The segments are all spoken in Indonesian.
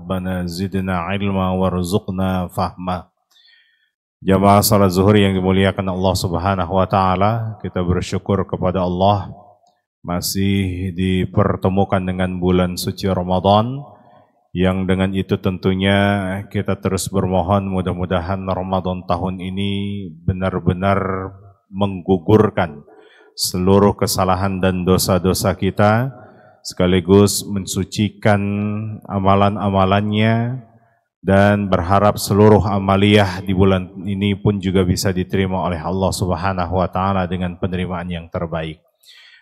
Rabbana zidna ilma warzuqna fahma. Jamaah salat zuhur yang dimuliakan Allah Subhanahu wa taala, kita bersyukur kepada Allah masih dipertemukan dengan bulan suci Ramadan, yang dengan itu tentunya kita terus bermohon mudah-mudahan Ramadan tahun ini benar-benar menggugurkan seluruh kesalahan dan dosa-dosa kita, sekaligus mensucikan amalan-amalannya, dan berharap seluruh amaliyah di bulan ini pun juga bisa diterima oleh Allah Subhanahu wa taala dengan penerimaan yang terbaik.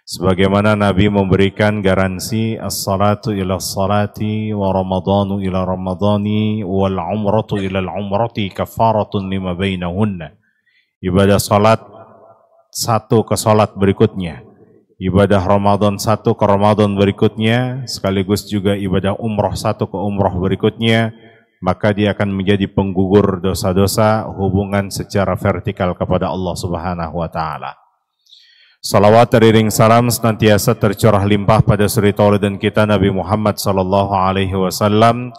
Sebagaimana Nabi memberikan garansi as-salatu ila as-salati wa ramadhanu ila ramadhani wal umratu ila al-umrati kafaratun lima bainahunna. Ibadah salat satu ke salat berikutnya, ibadah Ramadan satu ke Ramadan berikutnya, sekaligus juga ibadah umroh satu ke umroh berikutnya, maka dia akan menjadi penggugur dosa-dosa hubungan secara vertikal kepada Allah Subhanahu wa taala. Salawat teriring salam senantiasa tercurah limpah pada suri tauladan kita Nabi Muhammad sallallahu alaihi wasallam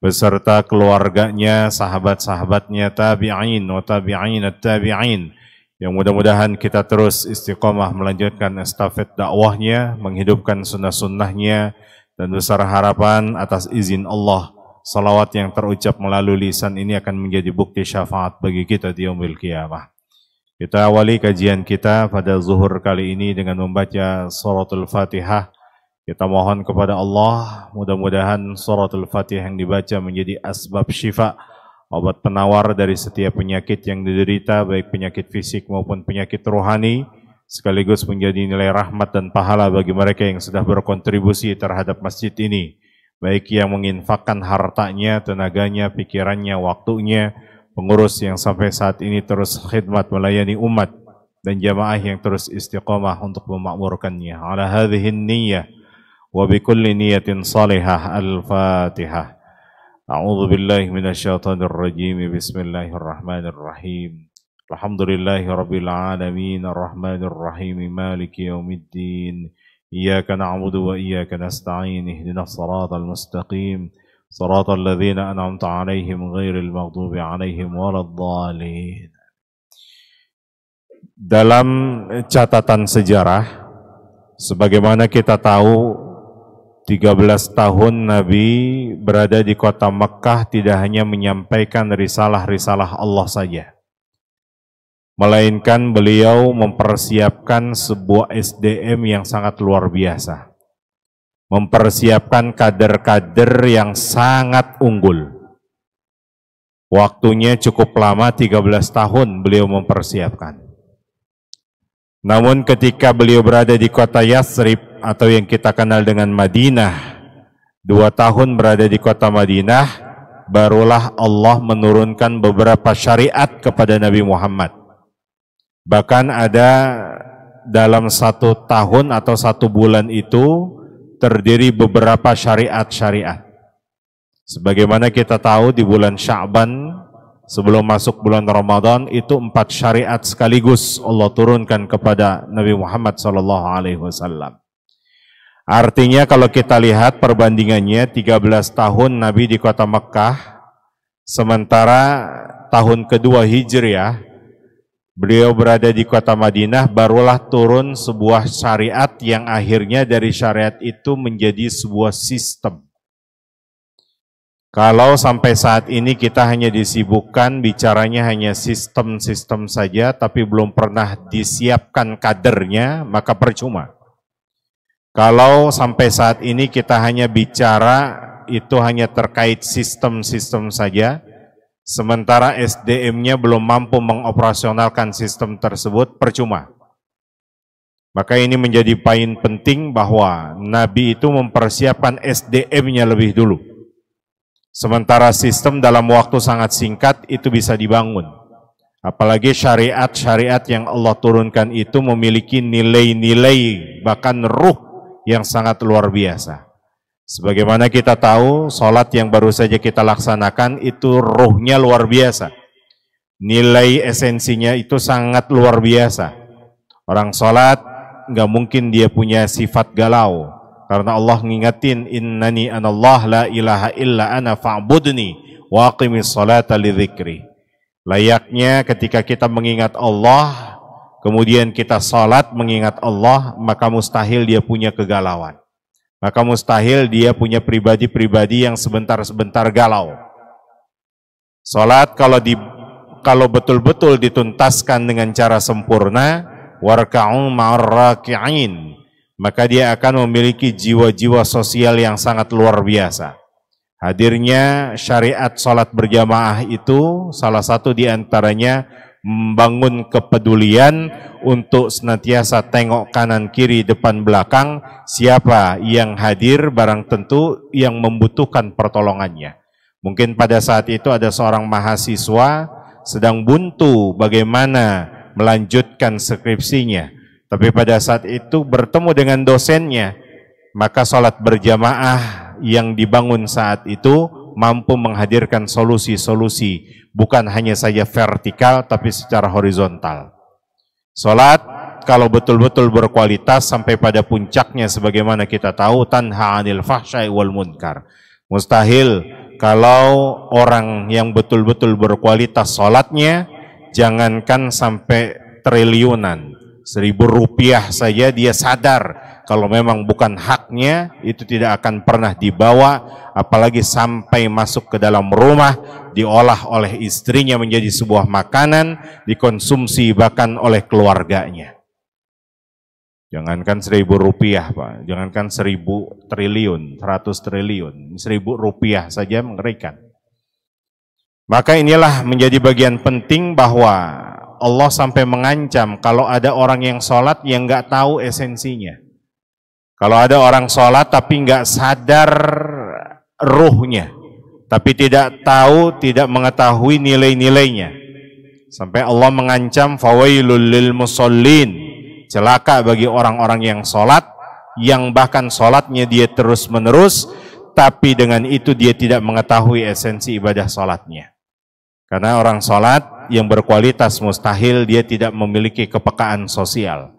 beserta keluarganya, sahabat-sahabatnya, tabi'in wa tabi'in at-tabi'in, yang mudah-mudahan kita terus istiqomah melanjutkan estafet dakwahnya, menghidupkan sunnah-sunnahnya, dan besar harapan atas izin Allah salawat yang terucap melalui lisan ini akan menjadi bukti syafaat bagi kita di yaumil qiyamah. Kita awali kajian kita pada zuhur kali ini dengan membaca suratul Fatihah. Kita mohon kepada Allah, mudah-mudahan suratul Fatihah yang dibaca menjadi asbab syifa, obat penawar dari setiap penyakit yang diderita, baik penyakit fisik maupun penyakit rohani, sekaligus menjadi nilai rahmat dan pahala bagi mereka yang sudah berkontribusi terhadap masjid ini, baik yang menginfakkan hartanya, tenaganya, pikirannya, waktunya, pengurus yang sampai saat ini terus khidmat melayani umat, dan jamaah yang terus istiqamah untuk memakmurkannya. Ala hadhihi niyyah wa bi kulli niyatin salihah. Al-Fatihah. A'udzu billahi minasyaitonir rajim. Bismillahirrahmanirrahim. Alhamdulillahi rabbil alamin arrahmanir rahim maliki yaumiddin. Iyyaka na'budu wa iyyaka nasta'in. Ihdinas siratal mustaqim. صراط الذين أنعمت عليهم غير المغضوب عليهم ولا الضالين. Dalam catatan sejarah, sebagaimana kita tahu 13 tahun Nabi berada di kota Mekkah tidak hanya menyampaikan risalah-risalah Allah saja, melainkan beliau mempersiapkan sebuah SDM yang sangat luar biasa, mempersiapkan kader-kader yang sangat unggul. Waktunya cukup lama, 13 tahun beliau mempersiapkan. Namun ketika beliau berada di kota Yathrib atau yang kita kenal dengan Madinah, 2 tahun berada di kota Madinah, barulah Allah menurunkan beberapa syariat kepada Nabi Muhammad. Bahkan ada dalam 1 tahun atau 1 bulan itu terdiri beberapa syariat-syariat. Sebagaimana kita tahu di bulan Sya'ban sebelum masuk bulan Ramadan itu 4 syariat sekaligus Allah turunkan kepada Nabi Muhammad SAW. Artinya kalau kita lihat perbandingannya 13 tahun Nabi di kota Mekkah, sementara tahun kedua Hijriah beliau berada di kota Madinah, barulah turun sebuah syariat yang akhirnya dari syariat itu menjadi sebuah sistem. Kalau sampai saat ini kita hanya disibukkan bicaranya hanya sistem-sistem saja, tapi belum pernah disiapkan kadernya, maka percuma. Kalau sampai saat ini kita hanya bicara itu hanya terkait sistem-sistem saja, sementara SDM-nya belum mampu mengoperasionalkan sistem tersebut, percuma. Maka ini menjadi poin penting bahwa Nabi itu mempersiapkan SDM-nya lebih dulu. Sementara sistem dalam waktu sangat singkat itu bisa dibangun. Apalagi syariat-syariat yang Allah turunkan itu memiliki nilai-nilai, bahkan ruh yang sangat luar biasa. Sebagaimana kita tahu, sholat yang baru saja kita laksanakan itu ruhnya luar biasa. Nilai esensinya itu sangat luar biasa. Orang sholat nggak mungkin dia punya sifat galau, Karena Allah ngingetin, innani anallah la ilaha illa ana fa'budni wa aqimis salata li dzikri. Layaknya ketika kita mengingat Allah, kemudian kita salat mengingat Allah, maka mustahil dia punya kegalauan. Maka mustahil dia punya pribadi-pribadi yang sebentar-sebentar galau. Salat kalau betul-betul dituntaskan dengan cara sempurna, warka'u ma'ar raki'in, maka dia akan memiliki jiwa-jiwa sosial yang sangat luar biasa. Hadirnya syariat salat berjamaah itu salah satu di antaranya membangun kepedulian untuk senantiasa tengok kanan kiri depan belakang siapa yang hadir, barang tentu yang membutuhkan pertolongannya. Mungkin pada saat itu ada seorang mahasiswa sedang buntu bagaimana melanjutkan skripsinya, tapi pada saat itu bertemu dengan dosennya, maka salat berjamaah yang dibangun saat itu mampu menghadirkan solusi-solusi bukan hanya saja vertikal tapi secara horizontal. Salat kalau betul-betul berkualitas sampai pada puncaknya sebagaimana kita tahu, tanha 'anil fahsya'i wal munkar. Mustahil kalau orang yang betul-betul berkualitas salatnya, jangankan sampai triliunan, 1.000 rupiah saja dia sadar kalau memang bukan haknya, itu tidak akan pernah dibawa, apalagi sampai masuk ke dalam rumah, diolah oleh istrinya menjadi sebuah makanan, dikonsumsi bahkan oleh keluarganya. Jangankan 1.000 rupiah, Pak, jangankan 1.000 triliun, 100 triliun, 1.000 rupiah saja mengerikan. Maka inilah menjadi bagian penting bahwa Allah sampai mengancam kalau ada orang yang sholat yang nggak tahu esensinya. Kalau ada orang sholat tapi nggak sadar ruhnya, tapi tidak tahu, tidak mengetahui nilai-nilainya. Sampai Allah mengancam, fawailul lil musallin, celaka bagi orang-orang yang sholat, yang bahkan sholatnya dia terus-menerus, tapi dengan itu dia tidak mengetahui esensi ibadah sholatnya. Karena orang sholat yang berkualitas mustahil dia tidak memiliki kepekaan sosial.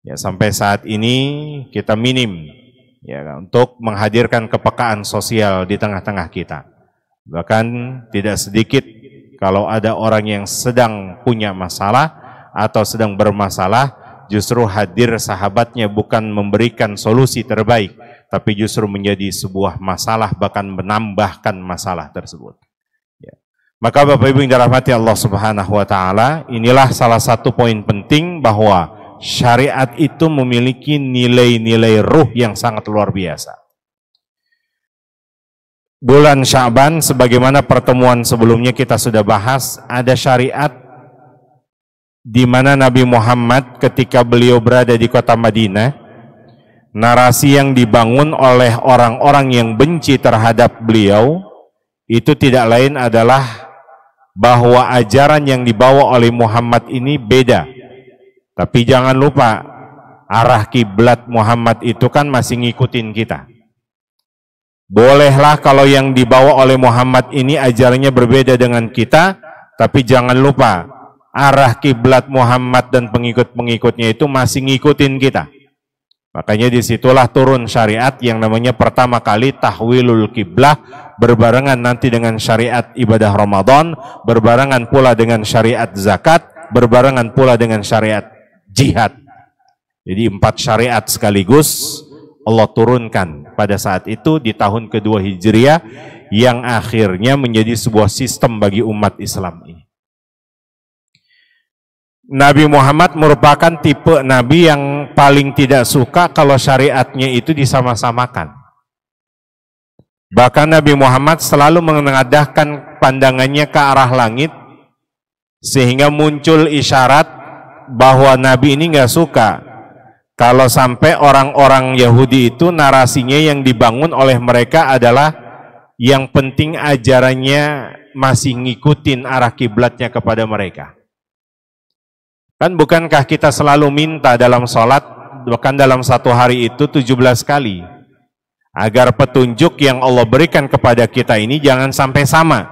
Ya, sampai saat ini kita minim ya untuk menghadirkan kepekaan sosial di tengah-tengah kita. Bahkan tidak sedikit kalau ada orang yang sedang punya masalah atau sedang bermasalah, justru hadir sahabatnya bukan memberikan solusi terbaik, tapi justru menjadi sebuah masalah, bahkan menambahkan masalah tersebut. Ya. Maka Bapak Ibu yang dirahmati Allah Subhanahu wa taala, inilah salah satu poin penting bahwa syariat itu memiliki nilai-nilai ruh yang sangat luar biasa. Bulan Sya'ban, sebagaimana pertemuan sebelumnya kita sudah bahas, ada syariat di mana Nabi Muhammad ketika beliau berada di kota Madinah, narasi yang dibangun oleh orang-orang yang benci terhadap beliau itu tidak lain adalah bahwa ajaran yang dibawa oleh Muhammad ini beda. Tapi jangan lupa, arah kiblat Muhammad itu kan masih ngikutin kita. Bolehlah kalau yang dibawa oleh Muhammad ini ajarannya berbeda dengan kita, tapi jangan lupa, arah kiblat Muhammad dan pengikut-pengikutnya itu masih ngikutin kita. Makanya disitulah turun syariat yang namanya pertama kali tahwilul kiblah, berbarengan nanti dengan syariat ibadah Ramadan, berbarengan pula dengan syariat zakat, berbarengan pula dengan syariat jihad. Jadi 4 syariat sekaligus Allah turunkan pada saat itu di tahun kedua Hijriah, yang akhirnya menjadi sebuah sistem bagi umat Islam ini. Nabi Muhammad merupakan tipe Nabi yang paling tidak suka kalau syariatnya itu disama-samakan. Bahkan Nabi Muhammad selalu mengadahkan pandangannya ke arah langit, sehingga muncul isyarat bahwa Nabi ini nggak suka kalau sampai orang-orang Yahudi itu narasinya yang dibangun oleh mereka adalah yang penting ajarannya masih ngikutin arah kiblatnya kepada mereka. Kan bukankah kita selalu minta dalam sholat, bahkan dalam satu hari itu 17 kali, agar petunjuk yang Allah berikan kepada kita ini jangan sampai sama.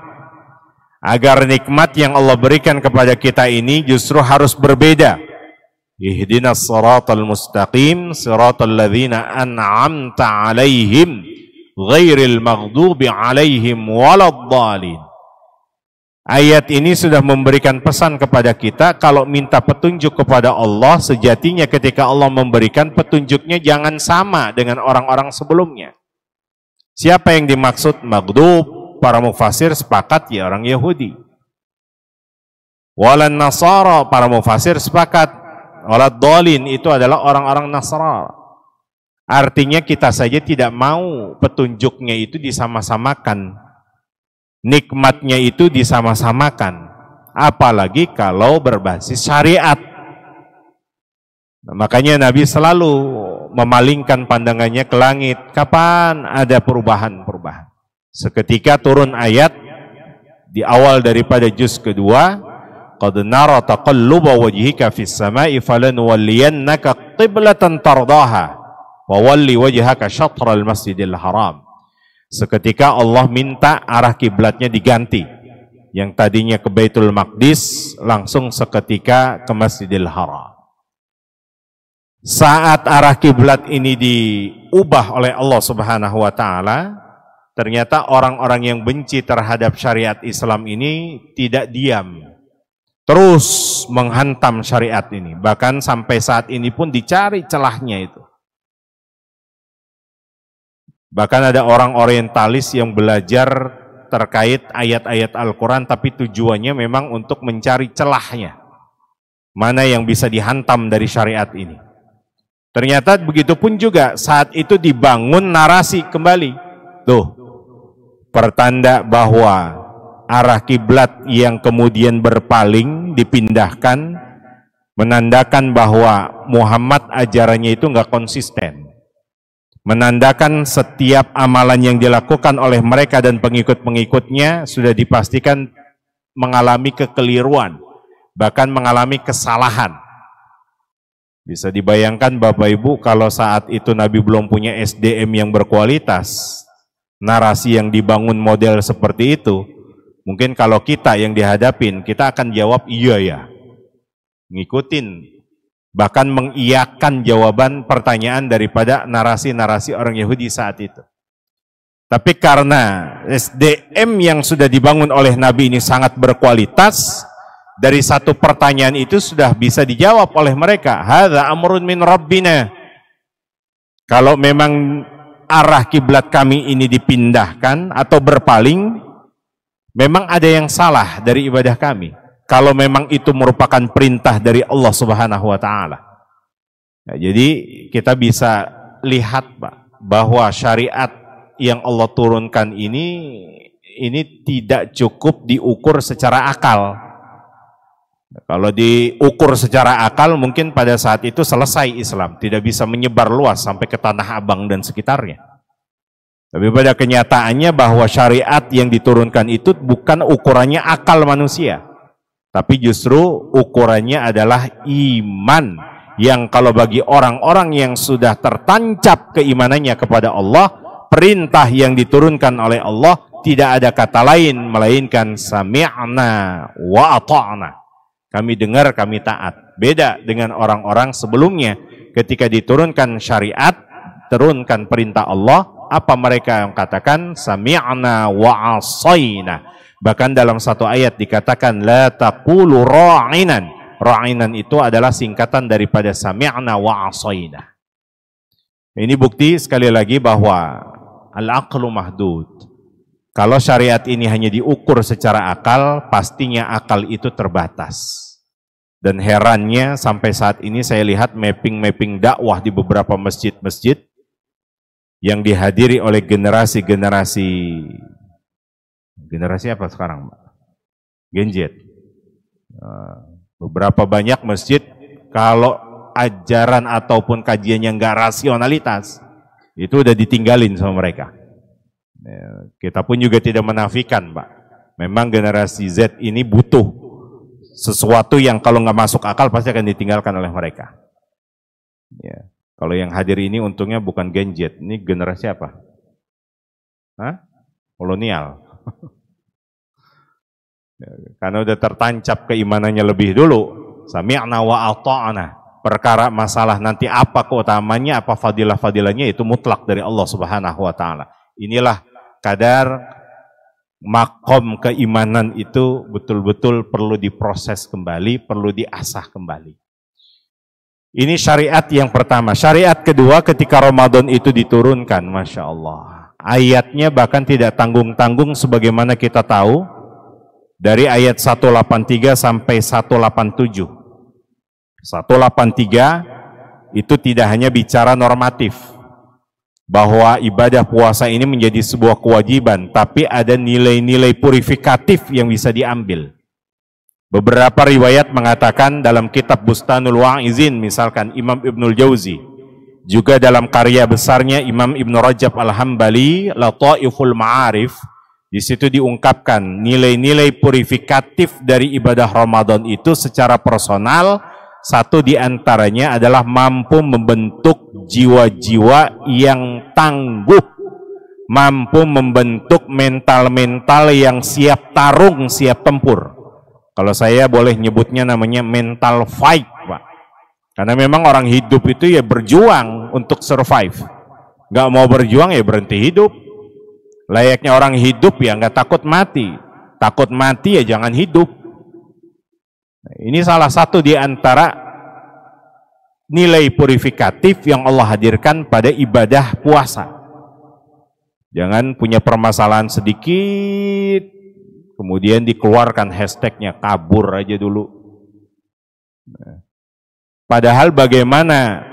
Agar nikmat yang Allah berikan kepada kita ini justru harus berbeda. Ihdinas siratal mustaqim siratal ladzina an'amta 'alaihim ghairil maghdubi 'alaihim waladdallin. Ayat ini sudah memberikan pesan kepada kita kalau minta petunjuk kepada Allah, sejatinya ketika Allah memberikan petunjuknya jangan sama dengan orang-orang sebelumnya. Siapa yang dimaksud maghdub? Para mufasir sepakat ya orang Yahudi. Walan Nasara, para mufasir sepakat. Waladdallin itu adalah orang-orang Nasara. Artinya kita saja tidak mau petunjuknya itu disama-samakan. Nikmatnya itu disama-samakan, apalagi kalau berbasis syariat. Makanya Nabi selalu memalingkan pandangannya ke langit. Kapan ada perubahan-perubahan? Seketika turun ayat di awal daripada juz kedua, qad nara taqalluba wajhika fis sama'i falanuwalliyannaka qiblatan tardaha wa walli wajhaka syatral masjidil haram. Seketika Allah minta arah kiblatnya diganti. Yang tadinya ke Baitul Maqdis langsung seketika ke Masjidil Haram. Saat arah kiblat ini diubah oleh Allah Subhanahu wa taala, ternyata orang-orang yang benci terhadap syariat Islam ini tidak diam. Terus menghantam syariat ini. Bahkan sampai saat ini pun dicari celahnya itu. Bahkan ada orang orientalis yang belajar terkait ayat-ayat Al-Quran, tapi tujuannya memang untuk mencari celahnya. Mana yang bisa dihantam dari syariat ini. Ternyata begitu pun juga saat itu dibangun narasi kembali. Tuh, pertanda bahwa arah kiblat yang kemudian berpaling, dipindahkan, menandakan bahwa Muhammad ajarannya itu nggak konsisten. Menandakan setiap amalan yang dilakukan oleh mereka dan pengikut-pengikutnya sudah dipastikan mengalami kekeliruan, bahkan mengalami kesalahan. Bisa dibayangkan Bapak Ibu kalau saat itu Nabi belum punya SDM yang berkualitas, narasi yang dibangun model seperti itu, mungkin kalau kita yang dihadapin, kita akan jawab iya ya, ngikutin. Bahkan mengiyakan jawaban pertanyaan daripada narasi-narasi orang Yahudi saat itu. Tapi karena SDM yang sudah dibangun oleh Nabi ini sangat berkualitas, dari satu pertanyaan itu sudah bisa dijawab oleh mereka. Hadza amrun min rabbina. Kalau memang arah kiblat kami ini dipindahkan atau berpaling, memang ada yang salah dari ibadah kami. Kalau memang itu merupakan perintah dari Allah Subhanahu wa taala. Nah, jadi kita bisa lihat Pak, bahwa syariat yang Allah turunkan ini tidak cukup diukur secara akal. Kalau diukur secara akal mungkin pada saat itu selesai Islam, tidak bisa menyebar luas sampai ke Tanah Abang dan sekitarnya. Tapi pada kenyataannya bahwa syariat yang diturunkan itu bukan ukurannya akal manusia. Tapi justru ukurannya adalah iman, yang kalau bagi orang-orang yang sudah tertancap keimanannya kepada Allah, perintah yang diturunkan oleh Allah tidak ada kata lain melainkan sami'na wa ata'na. Kami dengar, kami taat. Beda dengan orang-orang sebelumnya, ketika diturunkan syariat, turunkan perintah Allah, apa mereka yang katakan? Sami'na wa asayna. Bahkan dalam satu ayat dikatakan la taqulu ra'inan. Ra'inan itu adalah singkatan daripada sami'na wa asayna. Ini bukti sekali lagi bahwa al-aqlu mahdud. Kalau syariat ini hanya diukur secara akal, pastinya akal itu terbatas. Dan herannya sampai saat ini saya lihat mapping-mapping dakwah di beberapa masjid-masjid yang dihadiri oleh generasi apa sekarang, Pak? Gen Z. Beberapa banyak masjid kalau ajaran ataupun kajian yang nggak rasionalitas itu udah ditinggalin sama mereka. Kita pun juga tidak menafikan, Pak. Memang generasi Z ini butuh sesuatu yang kalau nggak masuk akal pasti akan ditinggalkan oleh mereka. Ya. Kalau yang hadir ini untungnya bukan Gen Z, ini generasi apa? Hah? Kolonial. Karena udah tertancap keimanannya lebih dulu. Sami'na wa ata'na. perkara masalah nanti apa keutamanya, apa fadilah-fadilahnya, itu mutlak dari Allah Subhanahu wa taala. Inilah kadar makom keimanan itu betul-betul perlu diproses kembali, perlu diasah kembali. Ini syariat yang pertama. Syariat kedua, ketika Ramadan itu diturunkan, Masya Allah. Ayatnya bahkan tidak tanggung-tanggung sebagaimana kita tahu. Dari ayat 183 sampai 187. 183 itu tidak hanya bicara normatif. Bahwa ibadah puasa ini menjadi sebuah kewajiban. Tapi ada nilai-nilai purifikatif yang bisa diambil. Beberapa riwayat mengatakan dalam kitab Bustanul Wa'izin, misalkan Imam Ibnul Jauzi, juga dalam karya besarnya Imam Ibn Rajab Al-Hambali, Lataiful Ma'arif, di situ diungkapkan nilai-nilai purifikatif dari ibadah Ramadan itu secara personal. Satu di antaranya adalah mampu membentuk jiwa-jiwa yang tangguh, mampu membentuk mental-mental yang siap tarung, siap tempur. Kalau saya boleh nyebutnya namanya mental fight, Pak. Karena memang orang hidup itu ya berjuang untuk survive. Nggak mau berjuang ya berhenti hidup. Layaknya orang hidup ya nggak takut mati. Takut mati ya jangan hidup. Ini salah satu di antara nilai purifikatif yang Allah hadirkan pada ibadah puasa. Jangan punya permasalahan sedikit, kemudian dikeluarkan hashtagnya kabur aja dulu. Padahal bagaimana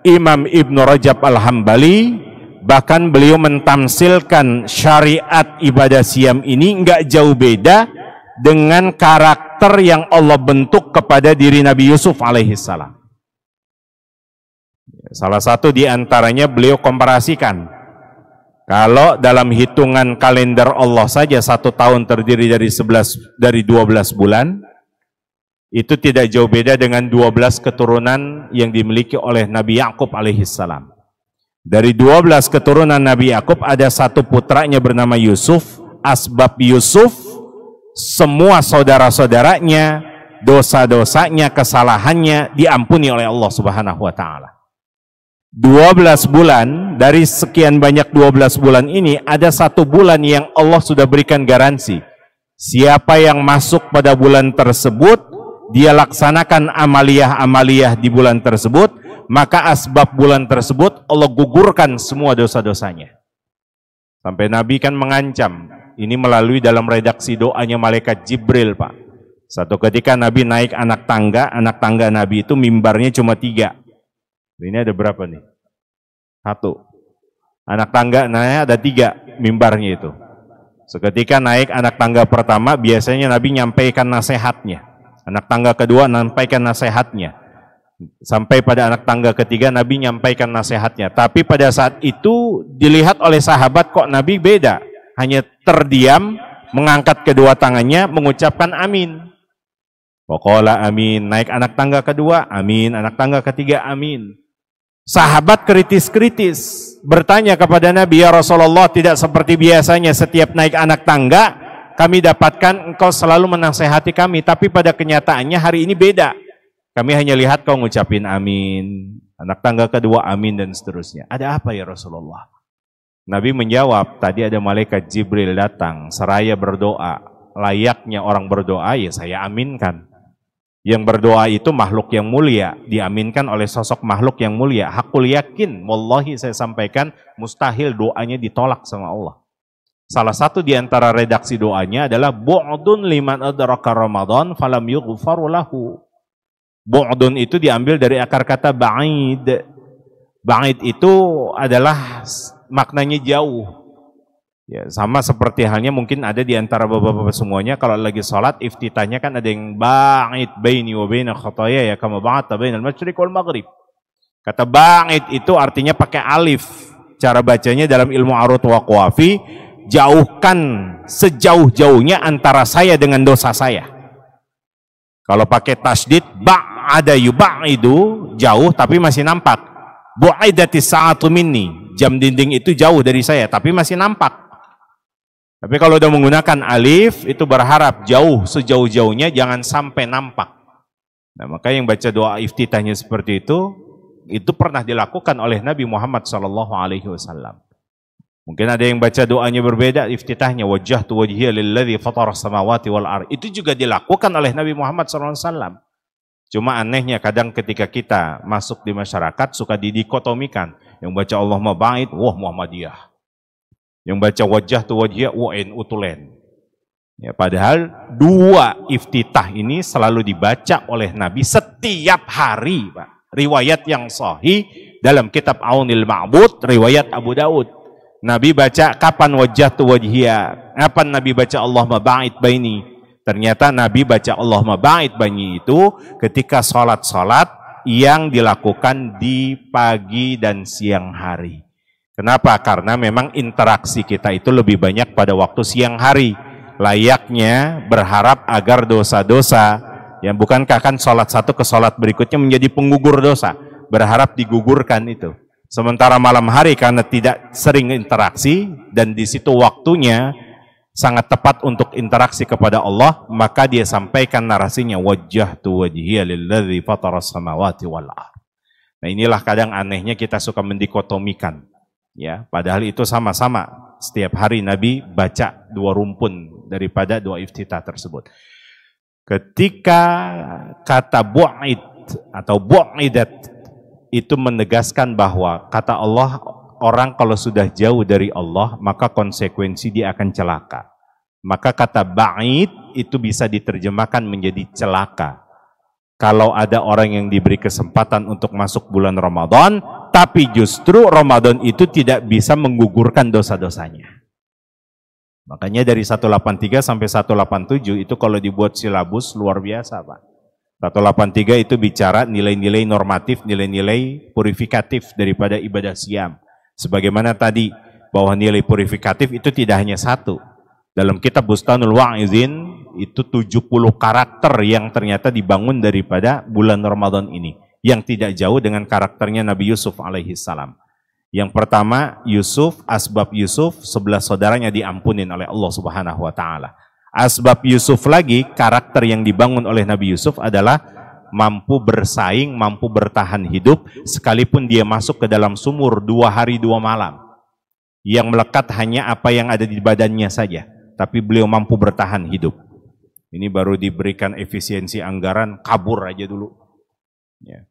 Imam Ibn Rajab Al-Hambali, bahkan beliau mentamsilkan syariat ibadah siam ini nggak jauh beda dengan karakter yang Allah bentuk kepada diri Nabi Yusuf alaihissalam. Salah satu di antaranya beliau komparasikan. Kalau dalam hitungan kalender Allah saja 1 tahun terdiri dari 12 bulan, itu tidak jauh beda dengan 12 keturunan yang dimiliki oleh Nabi Yakub alaihissalam. Dari 12 keturunan Nabi Yakub ada satu putranya bernama Yusuf. Asbab Yusuf, semua saudara-saudaranya, dosa-dosanya, kesalahannya diampuni oleh Allah Subhanahu wa taala. 12 bulan, dari sekian banyak 12 bulan ini, ada 1 bulan yang Allah sudah berikan garansi. Siapa yang masuk pada bulan tersebut, dia laksanakan amaliyah-amaliyah di bulan tersebut, maka asbab bulan tersebut Allah gugurkan semua dosa-dosanya. Sampai Nabi kan mengancam, ini melalui dalam redaksi doanya malaikat Jibril, Pak. Satu ketika Nabi naik anak tangga Nabi itu mimbarnya cuma 3. Ini ada berapa nih? 1. Anak tangga naik ada 3 mimbarnya itu. Seketika naik anak tangga pertama, biasanya Nabi nyampaikan nasihatnya. Anak tangga kedua nyampaikan nasihatnya. Sampai pada anak tangga ketiga Nabi nyampaikan nasihatnya. Tapi pada saat itu dilihat oleh sahabat kok Nabi beda. Hanya terdiam, mengangkat kedua tangannya, mengucapkan amin. Waqala amin. Naik anak tangga kedua, amin. Anak tangga ketiga, amin. Sahabat kritis-kritis bertanya kepada Nabi, ya Rasulullah, tidak seperti biasanya setiap naik anak tangga kami dapatkan engkau selalu menasehati kami, tapi pada kenyataannya hari ini beda. Kami hanya lihat kau ngucapin amin, anak tangga kedua amin, dan seterusnya. Ada apa ya Rasulullah? Nabi menjawab, tadi ada malaikat Jibril datang seraya berdoa. Layaknya orang berdoa ya saya aminkan. Yang berdoa itu makhluk yang mulia, diaminkan oleh sosok makhluk yang mulia. Hakul yakin, wallahi saya sampaikan, mustahil doanya ditolak sama Allah. Salah satu di antara redaksi doanya adalah bu'dun liman adraka Ramadan falam yughfaru lahu. Bu'dun itu diambil dari akar kata ba'id. Ba'id itu adalah maknanya jauh. Ya, sama seperti halnya mungkin ada di antara bapak-bapak semuanya kalau lagi sholat iftitahnya kan ada yang ba'id baini wa baina khataya ya kama ba'ata bainal masyriq wal maghrib. Kata ba'id itu artinya pakai alif. Cara bacanya dalam ilmu arut wa qawafi, jauhkan sejauh-jauhnya antara saya dengan dosa saya. Kalau pakai tasdid ba'ada yuba'idu, jauh tapi masih nampak. Bu'idatis sa'atu minni, jam dinding itu jauh dari saya tapi masih nampak. Tapi kalau udah menggunakan alif, itu berharap jauh sejauh-jauhnya jangan sampai nampak. Nah, maka yang baca doa iftitahnya seperti itu pernah dilakukan oleh Nabi Muhammad SAW. Mungkin ada yang baca doanya berbeda, iftitahnya wajjahtu wajhiya lilladzi fatara samawati wal ardh. Itu juga dilakukan oleh Nabi Muhammad SAW. Cuma anehnya kadang ketika kita masuk di masyarakat suka didikotomikan. Yang baca Allahumma ba'id, wah Muhammadiyah. Yang baca wajjahtu wajhiya, wah NU Tulen. Ya, padahal dua iftitah ini selalu dibaca oleh Nabi setiap hari, Pak. Riwayat yang sahih dalam kitab Aunil Ma'bud, riwayat Abu Daud. Nabi baca kapan wajjahtu wajhiya, kapan Nabi baca Allahumma ba'id baini. Ternyata Nabi baca Allahumma ba'id baini itu ketika sholat-sholat yang dilakukan di pagi dan siang hari. Kenapa? Karena memang interaksi kita itu lebih banyak pada waktu siang hari. Layaknya berharap agar dosa-dosa, yang bukankah kan sholat satu ke sholat berikutnya menjadi penggugur dosa, berharap digugurkan itu. Sementara malam hari karena tidak sering interaksi dan di situ waktunya sangat tepat untuk interaksi kepada Allah, maka dia sampaikan narasinya wajjahtu wajhiya lilladzi fatara samawati wal ardh. Nah, inilah kadang anehnya kita suka mendikotomikan, ya, padahal itu sama-sama setiap hari Nabi baca dua rumpun daripada doa iftitah tersebut. Ketika kata bu'id atau bu'idat itu menegaskan bahwa kata Allah, orang kalau sudah jauh dari Allah maka konsekuensi dia akan celaka. Maka kata ba'id itu bisa diterjemahkan menjadi celaka. Kalau ada orang yang diberi kesempatan untuk masuk bulan Ramadan, tapi justru Ramadan itu tidak bisa menggugurkan dosa-dosanya. Makanya dari 183 sampai 187 itu kalau dibuat silabus luar biasa, Pak. 183 itu bicara nilai-nilai normatif, nilai-nilai purifikatif daripada ibadah siam. Sebagaimana tadi, bahwa nilai purifikatif itu tidak hanya satu. Dalam kitab Bustanul Wa'izin, itu 70 karakter yang ternyata dibangun daripada bulan Ramadan ini. Yang tidak jauh dengan karakternya Nabi Yusuf alaihissalam. Yang pertama, Yusuf, asbab Yusuf, 11 saudaranya diampunin oleh Allah Subhanahu wa Ta'ala. Asbab Yusuf lagi, karakter yang dibangun oleh Nabi Yusuf adalah mampu bersaing, mampu bertahan hidup, sekalipun dia masuk ke dalam sumur 2 hari 2 malam. Yang melekat hanya apa yang ada di badannya saja, tapi beliau mampu bertahan hidup. Ini baru diberikan efisiensi anggaran, kabur aja dulu. Ya.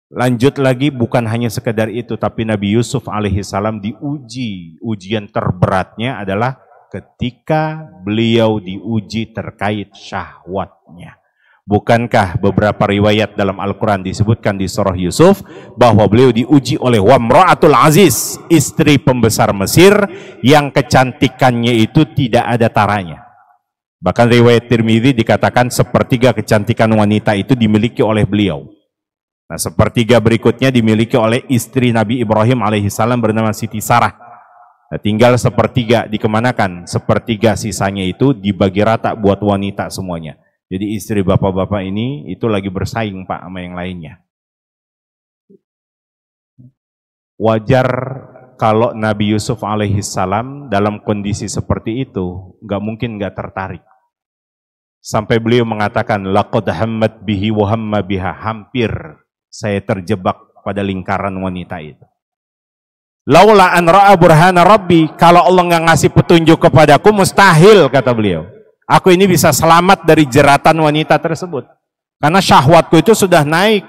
Lanjut lagi, bukan hanya sekedar itu, tapi Nabi Yusuf alaihissalam diuji. Ujian terberatnya adalah ketika beliau diuji terkait syahwatnya. Bukankah beberapa riwayat dalam Al-Quran disebutkan di surah Yusuf bahwa beliau diuji oleh Wamra'atul Aziz, istri pembesar Mesir yang kecantikannya itu tidak ada taranya. Bahkan riwayat Tirmidzi dikatakan sepertiga kecantikan wanita itu dimiliki oleh beliau. Nah, sepertiga berikutnya dimiliki oleh istri Nabi Ibrahim alaihissalam bernama Siti Sarah. Nah, tinggal sepertiga dikemanakan? Sepertiga sisanya itu dibagi rata buat wanita semuanya. Jadi istri bapak-bapak ini itu lagi bersaing, Pak, sama yang lainnya. Wajar kalau Nabi Yusuf alaihissalam dalam kondisi seperti itu nggak mungkin nggak tertarik. Sampai beliau mengatakan, laqad hammat bihi wa hamma biha, hampir saya terjebak pada lingkaran wanita itu. Laula an ra'a burhana rabbi, kalau Allah nggak ngasih petunjuk kepadaku, mustahil, kata beliau. Aku ini bisa selamat dari jeratan wanita tersebut. Karena syahwatku itu sudah naik.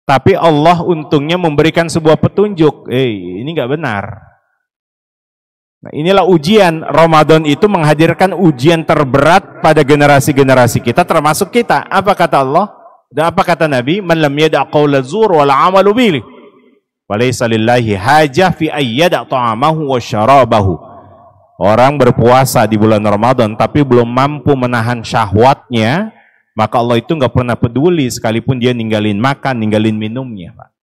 Tapi Allah untungnya memberikan sebuah petunjuk. Ini nggak benar. Nah, inilah ujian. Ramadan itu menghadirkan ujian terberat pada generasi-generasi kita, termasuk kita. Apa kata Allah? Dan apa kata Nabi? Man lam yada' qawla zur wal 'amalu bihi, walaysa lillahi hajah fi ayyada' ta'amahu wa syarabahu. Orang berpuasa di bulan Ramadan tapi belum mampu menahan syahwatnya, maka Allah itu nggak pernah peduli sekalipun dia ninggalin makan, ninggalin minumnya, Pak.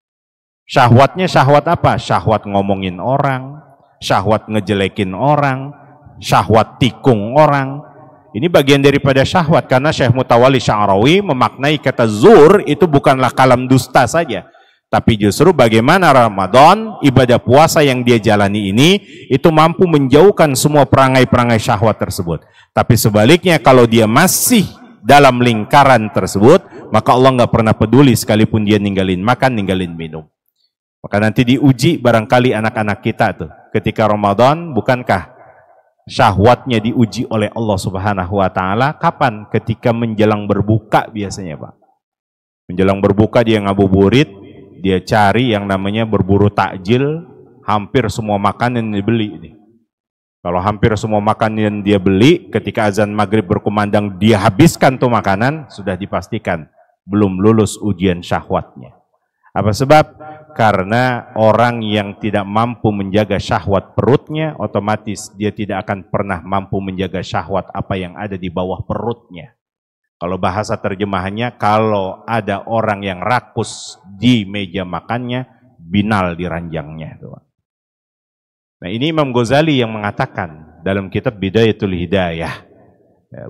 Syahwatnya syahwat apa? Syahwat ngomongin orang, syahwat ngejelekin orang, syahwat tikung orang. Ini bagian daripada syahwat, karena Syekh Mutawalli Sya'rawi memaknai kata zur itu bukanlah kalam dusta saja, tapi justru bagaimana Ramadan, ibadah puasa yang dia jalani ini, itu mampu menjauhkan semua perangai-perangai syahwat tersebut. Tapi sebaliknya, kalau dia masih dalam lingkaran tersebut, maka Allah nggak pernah peduli sekalipun dia ninggalin makan, ninggalin minum. Maka nanti diuji barangkali anak-anak kita tuh ketika Ramadan, bukankah syahwatnya diuji oleh Allah Subhanahu wa taala? Kapan? Ketika menjelang berbuka biasanya, Pak. Menjelang berbuka dia ngabuburit, dia cari yang namanya berburu takjil, hampir semua makanan dibeli ini. Kalau hampir semua makanan dia beli, ketika azan maghrib berkumandang dia habiskan tuh makanan, sudah dipastikan belum lulus ujian syahwatnya. Apa sebab? Karena orang yang tidak mampu menjaga syahwat perutnya, otomatis dia tidak akan pernah mampu menjaga syahwat apa yang ada di bawah perutnya. Kalau bahasa terjemahannya, kalau ada orang yang rakus di meja makannya, binal di ranjangnya. Nah, ini Imam Ghazali yang mengatakan dalam kitab Bidayatul Hidayah,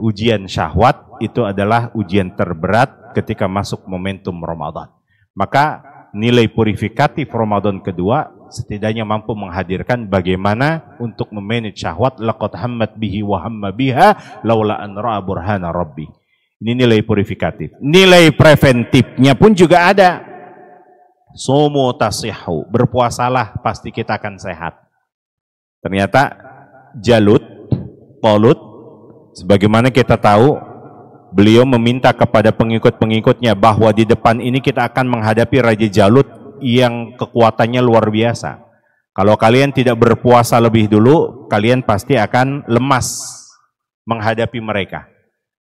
ujian syahwat itu adalah ujian terberat ketika masuk momentum Ramadan. Maka nilai purifikatif Ramadan kedua setidaknya mampu menghadirkan bagaimana untuk memanage syahwat. Laqad hammat bihi wa hamma biha laula an ra'a burhana rabbi. Ini nilai purifikatif. Nilai preventifnya pun juga ada. Sumu tasihhu, berpuasalah pasti kita akan sehat. Ternyata Jalut, Talut, sebagaimana kita tahu, beliau meminta kepada pengikut-pengikutnya bahwa di depan ini kita akan menghadapi Raja Jalut yang kekuatannya luar biasa. Kalau kalian tidak berpuasa lebih dulu, kalian pasti akan lemas menghadapi mereka.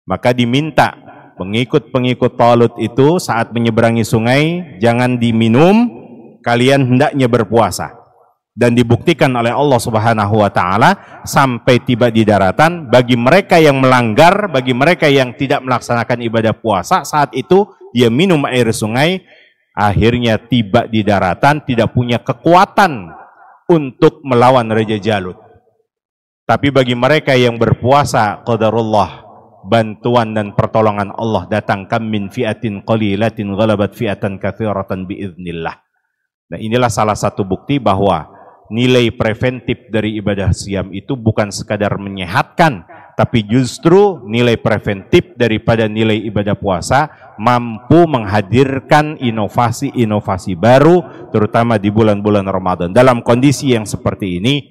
Maka diminta pengikut-pengikut Talut itu saat menyeberangi sungai, jangan diminum, kalian hendaknya berpuasa. Dan dibuktikan oleh Allah Subhanahu wa taala sampai tiba di daratan, bagi mereka yang melanggar, bagi mereka yang tidak melaksanakan ibadah puasa, saat itu dia minum air sungai, akhirnya tiba di daratan tidak punya kekuatan untuk melawan Raja Jalut. Tapi bagi mereka yang berpuasa, qadarullah, bantuan dan pertolongan Allah datang, kam min fi'atin qalilatin ghalabat fi'atan katsiratan biiznillah. Nah, inilah salah satu bukti bahwa nilai preventif dari ibadah siam itu bukan sekadar menyehatkan, tapi justru nilai preventif daripada nilai ibadah puasa mampu menghadirkan inovasi-inovasi baru, terutama di bulan-bulan Ramadan. Dalam kondisi yang seperti ini,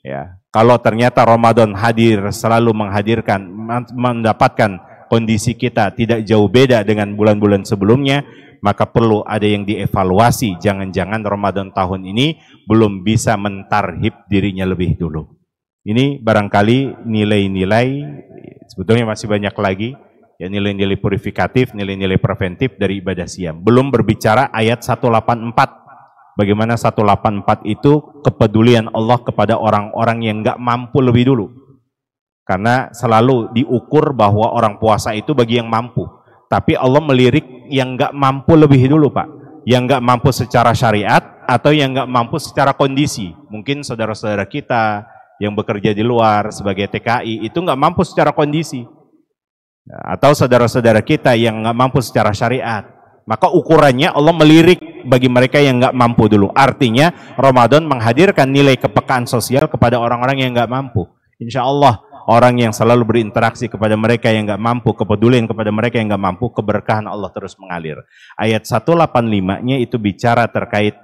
ya, kalau ternyata Ramadan hadir selalu menghadirkan, mendapatkan kondisi kita tidak jauh beda dengan bulan-bulan sebelumnya, maka perlu ada yang dievaluasi. Jangan-jangan Ramadan tahun ini belum bisa mentarhib dirinya lebih dulu. Ini barangkali nilai-nilai, sebetulnya masih banyak lagi, ya, nilai-nilai purifikatif, nilai-nilai preventif dari ibadah siam. Belum berbicara ayat 184. Bagaimana 184 itu kepedulian Allah kepada orang-orang yang nggak mampu lebih dulu. Karena selalu diukur bahwa orang puasa itu bagi yang mampu. Tapi Allah melirik yang nggak mampu lebih dulu, Pak. Yang nggak mampu secara syariat atau yang nggak mampu secara kondisi. Mungkin saudara-saudara kita yang bekerja di luar sebagai TKI itu nggak mampu secara kondisi. Atau saudara-saudara kita yang nggak mampu secara syariat. Maka ukurannya Allah melirik bagi mereka yang nggak mampu dulu. Artinya Ramadan menghadirkan nilai kepekaan sosial kepada orang-orang yang nggak mampu. Insya Allah orang yang selalu berinteraksi kepada mereka yang nggak mampu, kepedulian kepada mereka yang nggak mampu, keberkahan Allah terus mengalir. Ayat 185-nya itu bicara terkait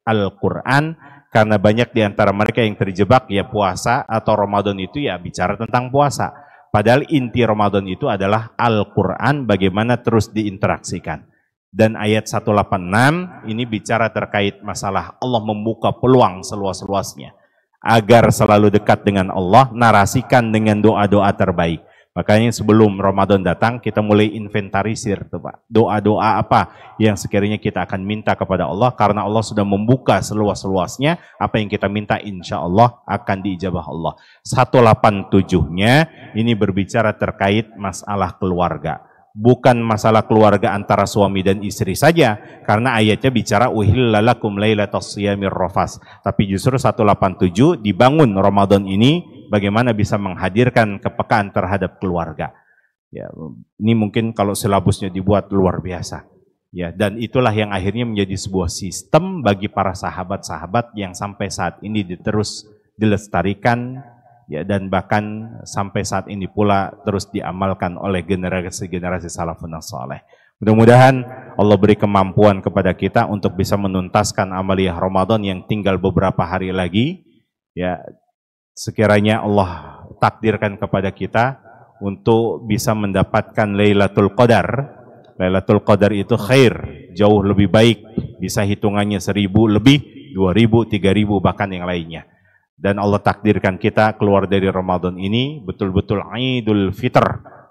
Al-Quran, karena banyak di antara mereka yang terjebak ya puasa atau Ramadan itu ya bicara tentang puasa. Padahal inti Ramadan itu adalah Al-Quran, bagaimana terus diinteraksikan. Dan ayat 186 ini bicara terkait masalah Allah membuka peluang seluas-luasnya agar selalu dekat dengan Allah, narasikan dengan doa-doa terbaik. Makanya sebelum Ramadan datang kita mulai inventarisir tuh, Pak. Doa-doa apa yang sekiranya kita akan minta kepada Allah, karena Allah sudah membuka seluas-luasnya, apa yang kita minta insya Allah akan diijabah Allah. 187-nya ini berbicara terkait masalah keluarga. Bukan masalah keluarga antara suami dan istri saja, karena ayatnya bicara uhilla lakum lailatas shiyamir rafas. Tapi justru 187 dibangun Ramadan ini bagaimana bisa menghadirkan kepekaan terhadap keluarga. Ya, ini mungkin kalau silabusnya dibuat luar biasa. Ya, dan itulah yang akhirnya menjadi sebuah sistem bagi para sahabat-sahabat yang sampai saat ini terus dilestarikan, ya, dan bahkan sampai saat ini pula terus diamalkan oleh generasi-generasi salafun saleh. Mudah-mudahan Allah beri kemampuan kepada kita untuk bisa menuntaskan amaliyah Ramadan yang tinggal beberapa hari lagi. Ya, sekiranya Allah takdirkan kepada kita untuk bisa mendapatkan Lailatul Qadar. Lailatul Qadar itu khair, jauh lebih baik, bisa hitungannya 1000 lebih, 2000, 3000 bahkan yang lainnya. Dan Allah takdirkan kita keluar dari Ramadan ini betul-betul Idul Fitr,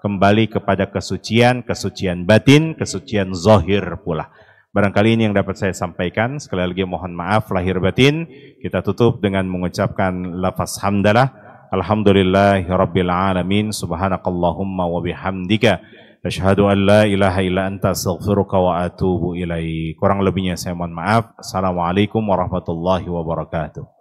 kembali kepada kesucian, kesucian batin, kesucian zahir pula. Barangkali ini yang dapat saya sampaikan. Sekali lagi mohon maaf lahir batin. Kita tutup dengan mengucapkan lafaz hamdalah. Alhamdulillahirabbil alamin. Subhanakallahumma wa bihamdika asyhadu an la ilaha illa anta astaghfiruka wa atubu ilaik. Kurang lebihnya saya mohon maaf. Assalamualaikum warahmatullahi wabarakatuh.